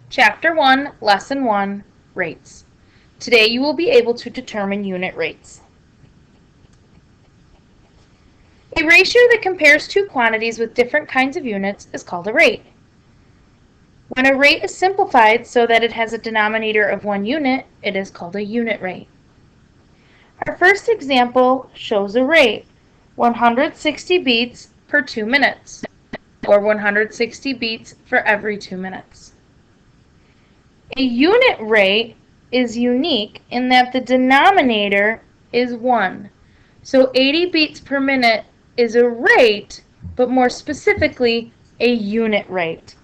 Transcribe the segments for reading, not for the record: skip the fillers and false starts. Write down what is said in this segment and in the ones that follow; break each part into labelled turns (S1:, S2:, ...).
S1: Chapter 1, Lesson 1, Rates. Today you will be able to determine unit rates. A ratio that compares two quantities with different kinds of units is called a rate. When a rate is simplified so that it has a denominator of 1 unit, it is called a unit rate. Our first example shows a rate, 160 beats per 2 minutes, or 160 beats for every 2 minutes. A unit rate is unique in that the denominator is 1. So 80 beats per minute is a rate, but more specifically, a unit rate.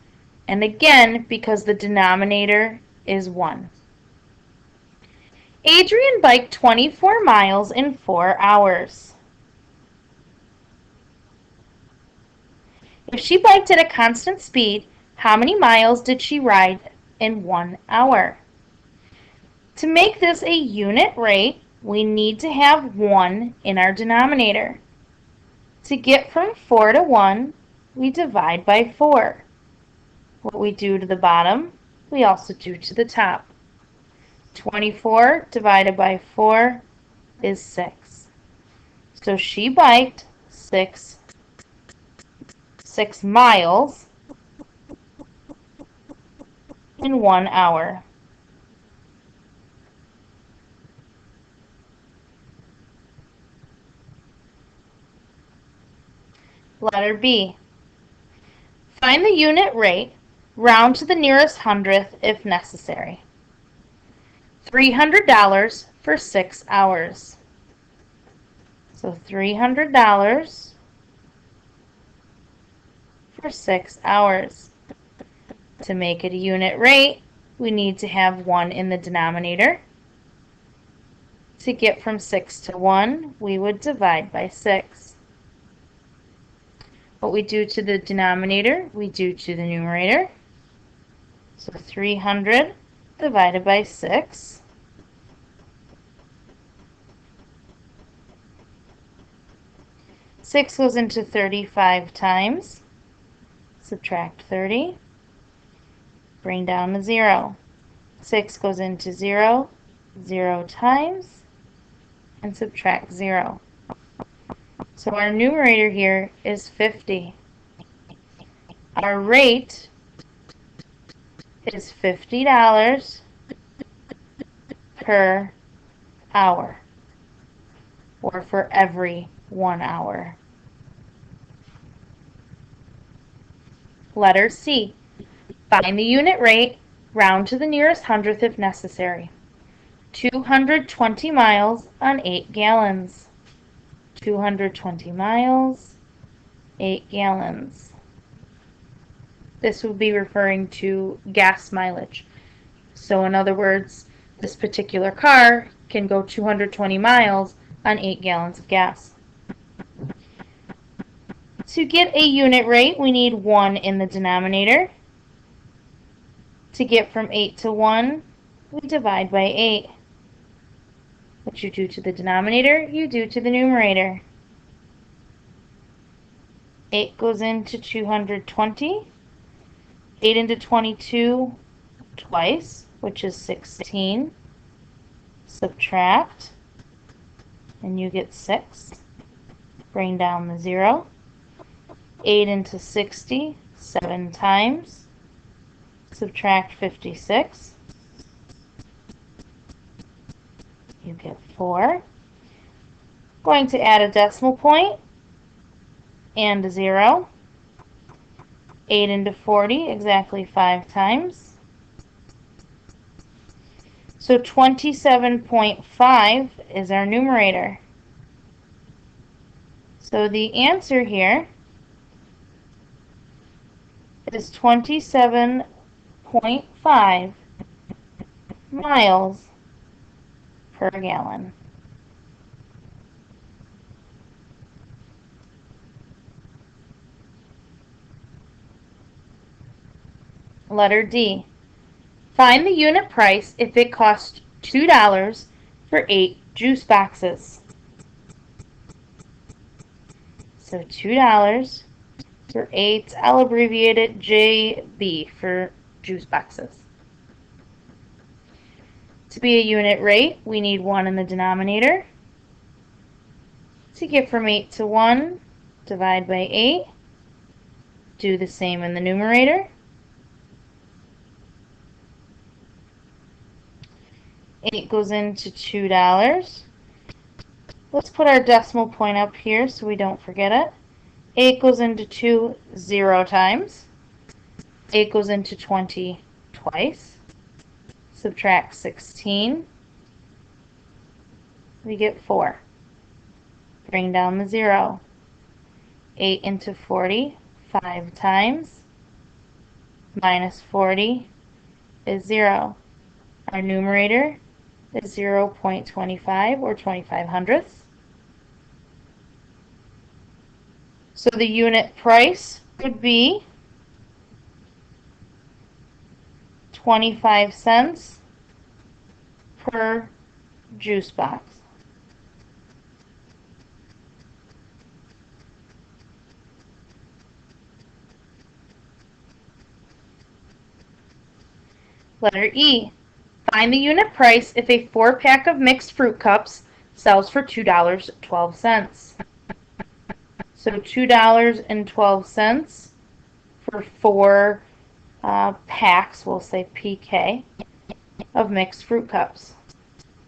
S1: And again, because the denominator is 1. Adrian biked 24 miles in 4 hours. If she biked at a constant speed, how many miles did she ride in 1 hour? To make this a unit rate, we need to have 1 in our denominator. To get from 4 to 1, we divide by 4. What we do to the bottom, we also do to the top. 24 divided by 4 is 6. So she biked 6 miles in 1 hour. Letter B. Find the unit rate, round to the nearest hundredth if necessary. $300 for 6 hours. So $300 for 6 hours. To make it a unit rate, we need to have 1 in the denominator. To get from 6 to 1, we would divide by 6. What we do to the denominator, we do to the numerator. So 300 divided by 6. Six goes into 35 times. Subtract 30. Bring down the 0. 6 goes into 0, 0 times, and subtract 0. So our numerator here is 50. Our rate is $50 per hour, or for every 1 hour. Letter C. Find the unit rate, round to the nearest hundredth if necessary. 220 miles on 8 gallons. 220 miles, 8 gallons. This would be referring to gas mileage. So in other words, this particular car can go 220 miles on 8 gallons of gas. To get a unit rate, we need 1 in the denominator. To get from 8 to 1, we divide by 8. What you do to the denominator, you do to the numerator. 8 goes into 220. 8 into 22 twice, which is 16. Subtract, and you get 6. Bring down the 0. 8 into 60, 7 times. Subtract 56. You get 4. Going to add a decimal point and a 0. 8 into 40, exactly 5 times. So 27.5 is our numerator. So the answer here is 27.5 miles per gallon. Letter D. Find the unit price if it costs $2 for 8 juice boxes. So $2 for 8, I'll abbreviate it JB for juice boxes. To be a unit rate, we need 1 in the denominator. To get from 8 to 1, divide by 8. Do the same in the numerator. 8 goes into $2. Let's put our decimal point up here so we don't forget it. 8 goes into 2 0 times. 8 goes into 20 twice. Subtract 16. We get 4. Bring down the 0. 8 into 40, 5 times. Minus 40 is 0. Our numerator is 0.25 or 25 hundredths. So the unit price would be 25 cents per juice box. Letter E. Find the unit price if a 4-pack of mixed fruit cups sells for $2.12. So $2.12 for 4 packs, we'll say PK, of mixed fruit cups.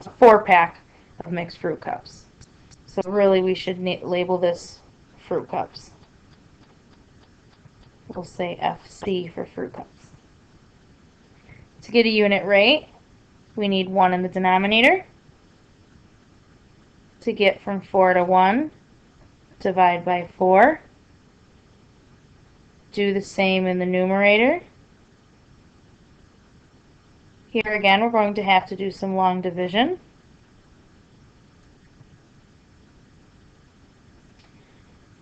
S1: A 4-pack of mixed fruit cups. So really we should label this fruit cups. We'll say FC for fruit cups. To get a unit rate, we need 1 in the denominator. To get from 4 to 1, divide by 4. Do the same in the numerator. Here again, we're going to have to do some long division.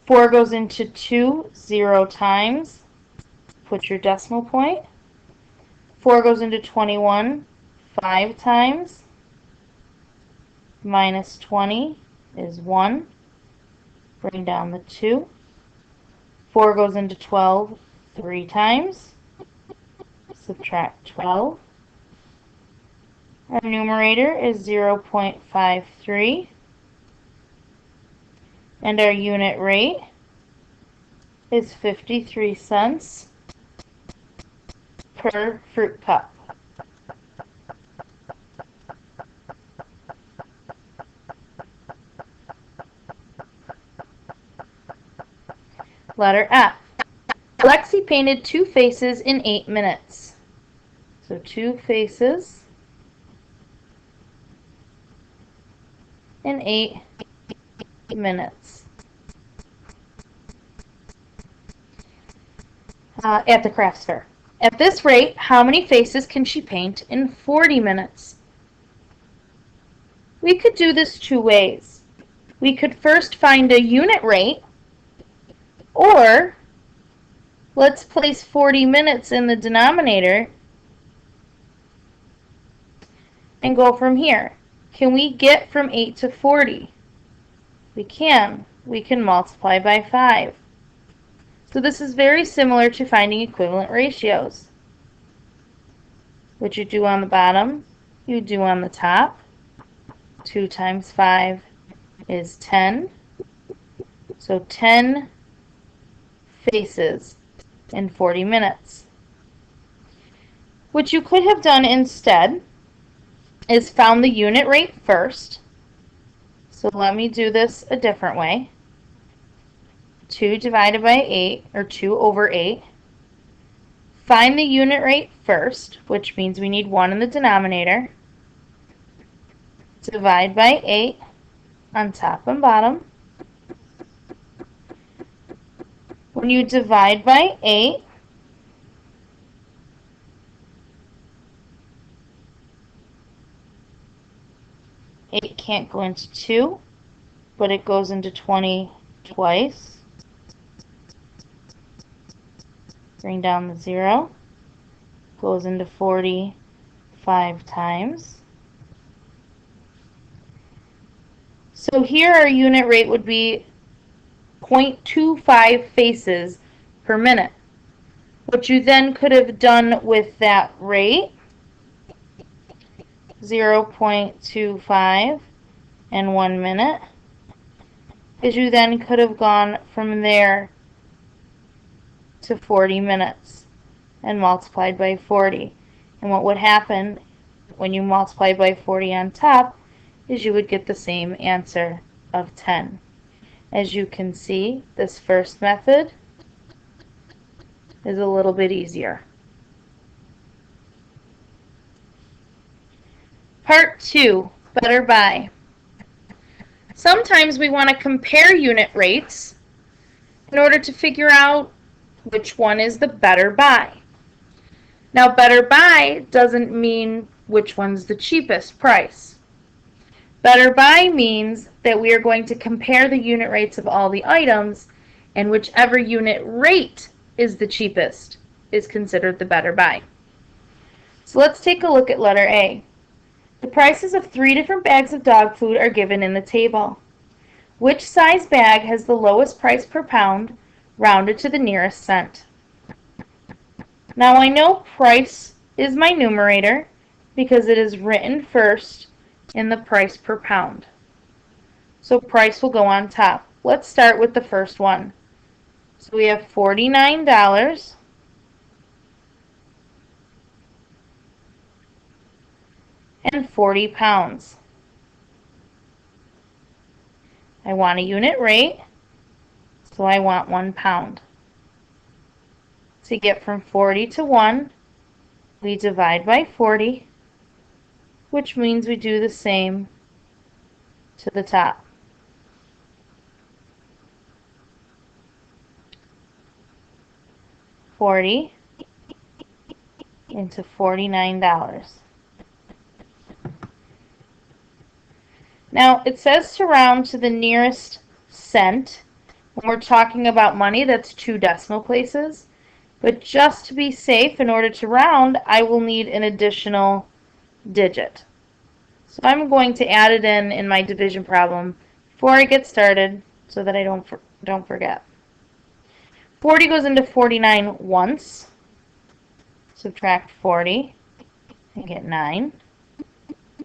S1: Four goes into 2 0 times. Put your decimal point. 4 goes into 21 5 times. Minus 20 is 1. Bring down the 2. 4 goes into 12 3 times. Subtract 12. Our numerator is 0.53. And our unit rate is 53 cents per fruit cup. Letter F. Lexi painted 2 faces in 8 minutes. So 2 faces in 8 minutes at the crafts fair. At this rate, how many faces can she paint in 40 minutes? We could do this 2 ways. We could first find a unit rate, or let's place 40 minutes in the denominator and go from here. Can we get from 8 to 40? We can. We can multiply by 5. So this is very similar to finding equivalent ratios. What you do on the bottom, you do on the top. 2 times 5 is 10. So 10 faces in 40 minutes. What you could have done instead is found the unit rate first. So let me do this a different way. 2 divided by 8, or 2 over 8. Find the unit rate first, which means we need 1 in the denominator. Divide by 8 on top and bottom. When you divide by 8, it can't go into 2, but it goes into 20 twice. Bring down the 0. Goes into 40 5 times. So here our unit rate would be 0.25 faces per minute. What you then could have done with that rate 0.25 and 1 minute, is you then could have gone from there to 40 minutes and multiplied by 40. And what would happen when you multiply by 40 on top is you would get the same answer of 10. As you can see, this first method is a little bit easier. Part 2, better buy. Sometimes we want to compare unit rates in order to figure out which one is the better buy. Now, better buy doesn't mean which one's the cheapest price. Better buy means that we are going to compare the unit rates of all the items, and whichever unit rate is the cheapest is considered the better buy. So let's take a look at letter A. The prices of 3 different bags of dog food are given in the table. Which size bag has the lowest price per pound, rounded to the nearest cent? Now I know price is my numerator because it is written first in the price per pound. So price will go on top. Let's start with the first one. So we have $49 and 40 pounds. I want a unit rate, so I want 1 pound. To get from 40 to 1, we divide by 40, which means we do the same to the top. $40 into $49. Now, it says to round to the nearest cent. When we're talking about money, that's 2 decimal places. But just to be safe, in order to round, I will need an additional digit. So I'm going to add it in my division problem before I get started so that I don't forget. 40 goes into 49 once. Subtract 40 and get 9.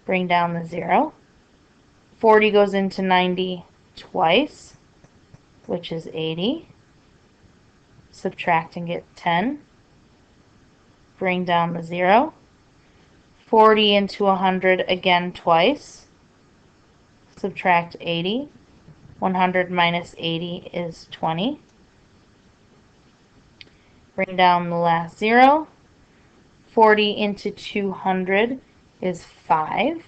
S1: Bring down the 0. 40 goes into 90 twice, which is 80. Subtract and get 10. Bring down the 0. 40 into 100 again twice. Subtract 80. 100 minus 80 is 20. Bring down the last 0. 40 into 200 is 5.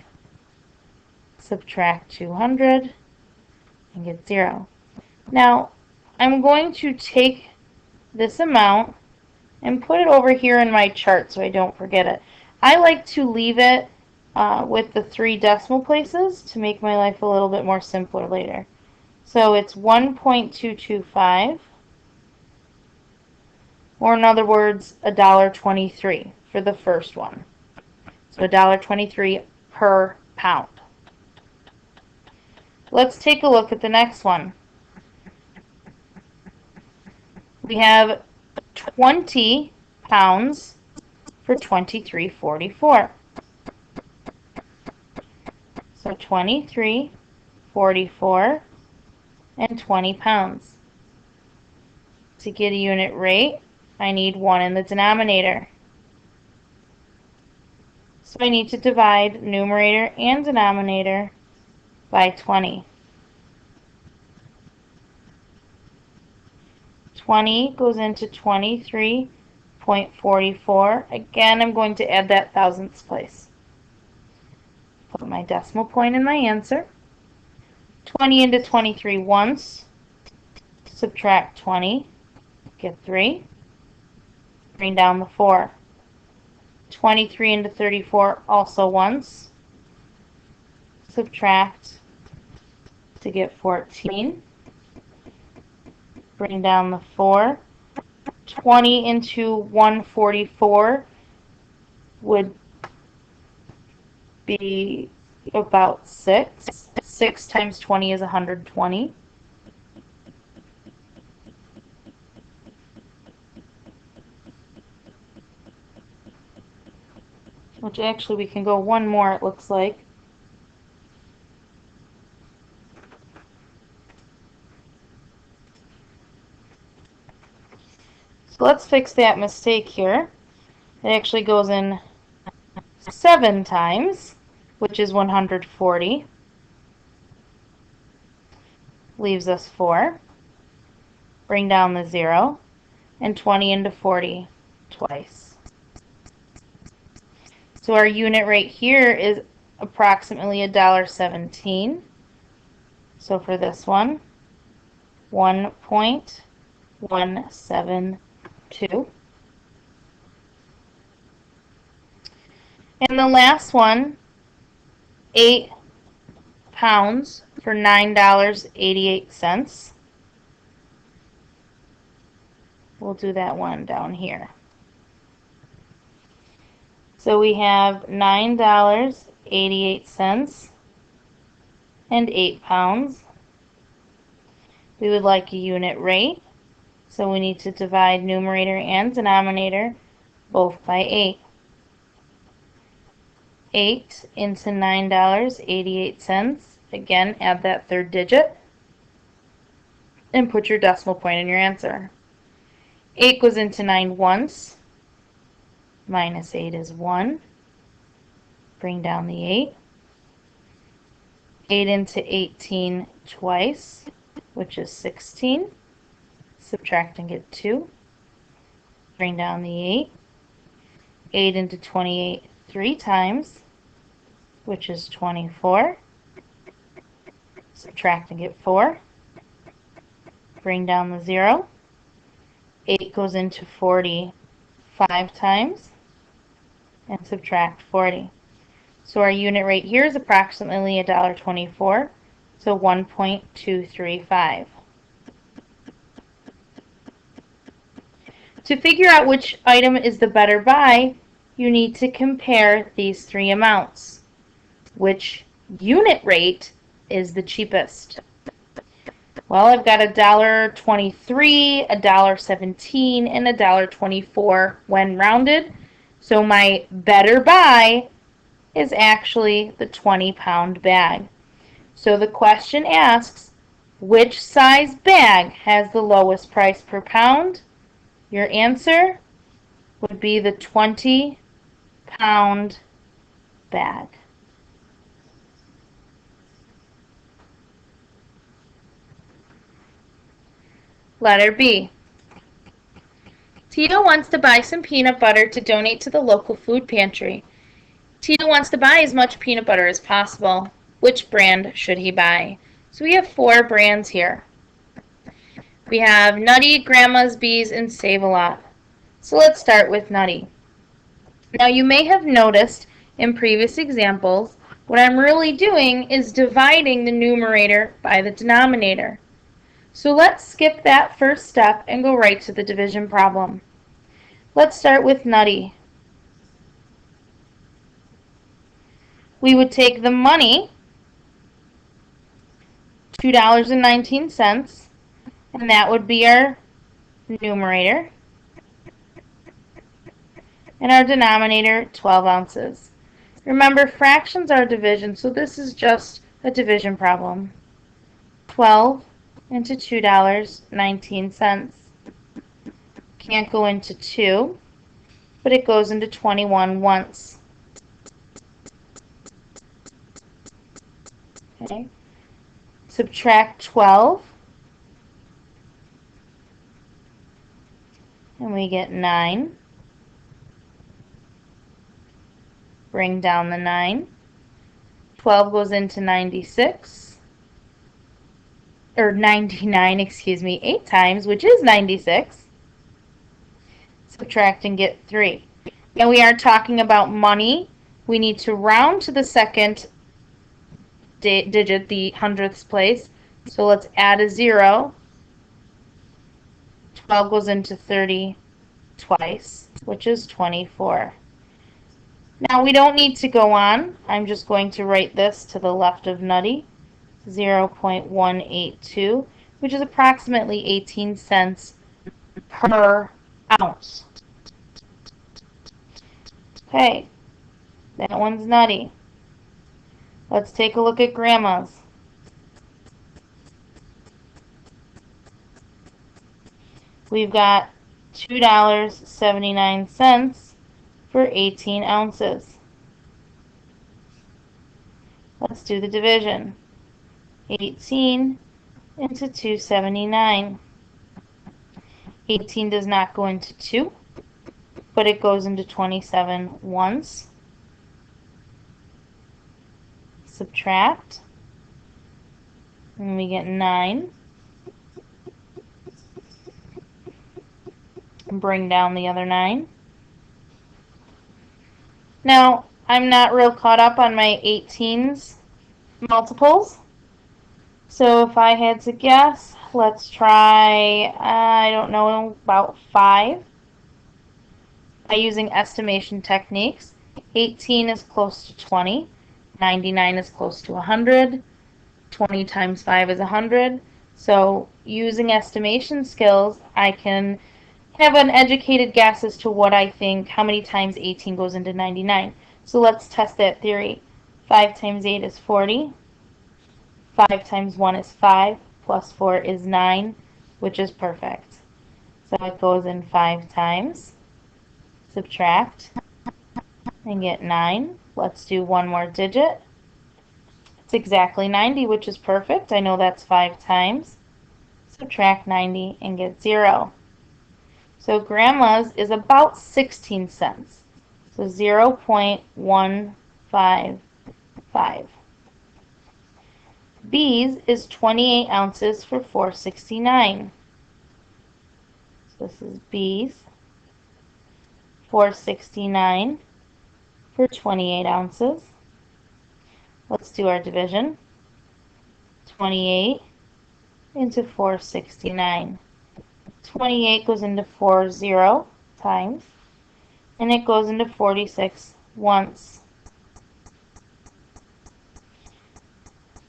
S1: Subtract 200 and get 0. Now, I'm going to take this amount and put it over here in my chart so I don't forget it. I like to leave it with the 3 decimal places to make my life a little bit more simpler later. So it's 1.225, or in other words, $1.23 for the first one. So $1.23 per pound. Let's take a look at the next one. We have 20 pounds for $23.44. So $23.44 and 20 pounds. To get a unit rate, I need 1 in the denominator. So I need to divide numerator and denominator by 20. 20 goes into 23.44. Again, I'm going to add that thousandths place. Put my decimal point in my answer. 20 into 23 once. Subtract 20. Get 3. Bring down the 4. 23 into 34 also once. Subtract to get 14. Bring down the 4. 20 into 144 would be about 6. 6 times 20 is 120. which actually we can go one more, it looks like. So let's fix that mistake here. It actually goes in 7 times, which is 140. Leaves us 4. Bring down the 0. And 20 into 40 twice. So our unit rate here is approximately $1.17. So for this one, 1.172. And the last one, 8 pounds for $9.88. We'll do that one down here. So we have $9.88 and 8 pounds. We would like a unit rate, so we need to divide numerator and denominator both by 8. 8 into $9.88. Again, add that third digit and put your decimal point in your answer. 8 goes into 9 once. Minus 8 is 1. Bring down the 8. 8 into 18 twice, which is 16. Subtract and get 2. Bring down the 8. 8 into 28 3 times, which is 24. Subtract and get 4. Bring down the 0. 8 goes into 40 5 times, and subtract 40. So our unit rate here is approximately $1.24, so 1.235. To figure out which item is the better buy, you need to compare these 3 amounts. Which unit rate is the cheapest? Well, I've got $1.23, $1.17, and $1.24 when rounded. So my better buy is actually the 20-pound bag. So the question asks, which size bag has the lowest price per pound? Your answer would be the 20-pound bag. Letter B. Tito wants to buy some peanut butter to donate to the local food pantry. Tito wants to buy as much peanut butter as possible. Which brand should he buy? So we have 4 brands here. We have Nutty, Grandma's Bees, and Save-A-Lot. So let's start with Nutty. Now you may have noticed in previous examples, what I'm really doing is dividing the numerator by the denominator. So let's skip that first step and go right to the division problem. Let's start with Nutty. We would take the money, $2.19, and that would be our numerator, and our denominator, 12 ounces. Remember, fractions are division, so this is just a division problem. 12 into $2.19. Can't go into 2, but it goes into 21 once. Okay. Subtract 12, and we get 9. Bring down the 9. 12 goes into 96, or 99, excuse me, 8 times, which is 96. Subtract and get 3. Now we are talking about money. We need to round to the second digit, the hundredths place. So let's add a 0. 12 goes into 30 twice, which is 24. Now we don't need to go on. I'm just going to write this to the left of Nutty, 0.182, which is approximately 18 cents per ounce. Okay, That one's nutty. Let's take a look at grandma's. We've got $2.79 for 18 ounces. Let's do the division. 18 into 279. 18 does not go into 2, but it goes into 27 once. Subtract, and we get 9. And bring down the other 9. Now, I'm not real caught up on my 18's multiples. So if I had to guess, let's try, I don't know, about 5. By using estimation techniques, 18 is close to 20, 99 is close to 100, 20 times 5 is 100. So using estimation skills, I can have an educated guess as to what I think, how many times 18 goes into 99. So let's test that theory. 5 times 8 is 40. 5 times 1 is 5, plus 4 is 9, which is perfect. So it goes in 5 times. Subtract, and get 9. Let's do one more digit. It's exactly 90, which is perfect. I know that's 5 times. Subtract 90 and get 0. So grandma's is about 16 cents. So 0.155. B's is 28 ounces for $4.69. So this is B's. $4.69 for 28 ounces. Let's do our division. 28 into 4.69. 28 goes into 40 times, and it goes into 46 once.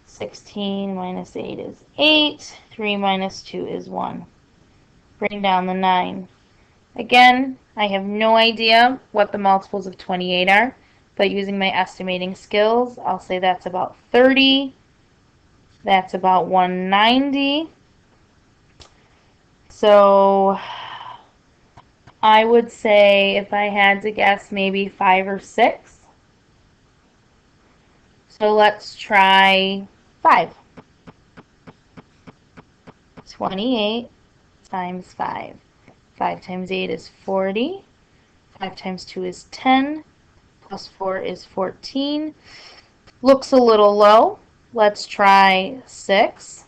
S1: 16 minus 8 is 8. 3 minus 2 is 1. Bring down the 9. Again, I have no idea what the multiples of 28 are, but using my estimating skills, I'll say that's about 30. That's about 190. So I would say, if I had to guess, maybe 5 or 6. So let's try 5. 28 times 5. 5 times 8 is 40. 5 times 2 is 10. Plus 4 is 14. Looks a little low. Let's try 6.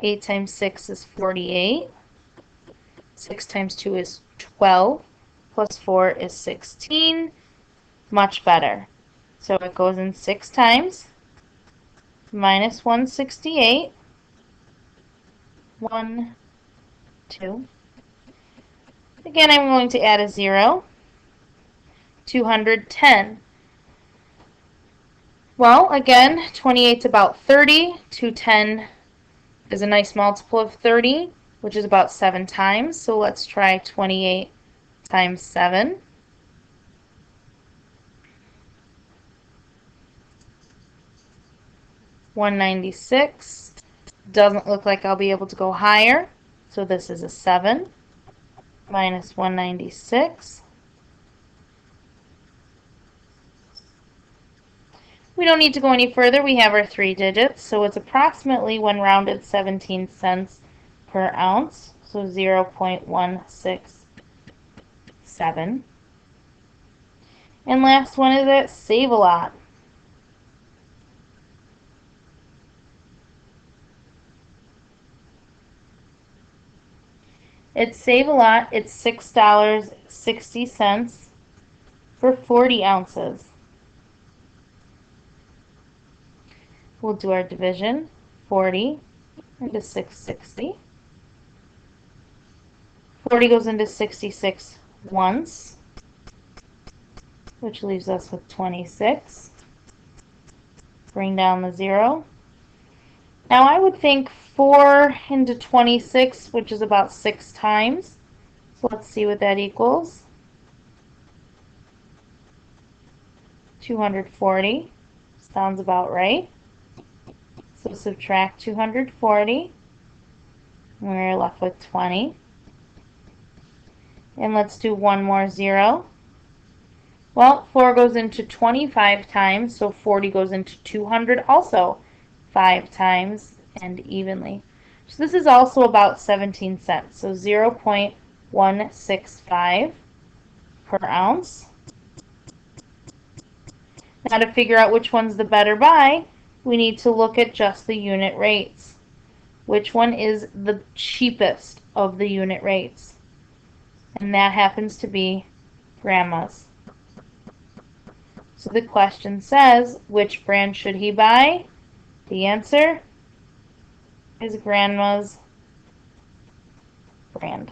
S1: 8 times 6 is 48. 6 times 2 is 12. Plus 4 is 16. Much better. So it goes in 6 times. Minus 168. 1, 2. Again, I'm going to add a 0. 210. Well, again, 28 is about 30. 210 is a nice multiple of 30, which is about 7 times. So let's try 28 times 7. 196. Doesn't look like I'll be able to go higher. So this is a 7 minus 196. We don't need to go any further. We have our 3 digits. So it's approximately, when rounded, 17 cents per ounce. So 0.167. And last one is at Save-A-Lot. At Save-A-Lot, it's $6.60 for 40 ounces. We'll do our division. 40 into 660. 40 goes into 66 once, which leaves us with 26. Bring down the 0. Now I would think 4 into 26, which is about 6 times. So let's see what that equals. 240. Sounds about right. So subtract 240. We're left with 20. And let's do one more 0. Well, 4 goes into 25 times, so 40 goes into 200 also 5 times and evenly. So this is also about 17 cents, so 0.165 per ounce. Now to figure out which one's the better buy, we need to look at just the unit rates. Which one is the cheapest of the unit rates? And that happens to be Grandma's. So the question says, which brand should he buy? The answer is Grandma's brand.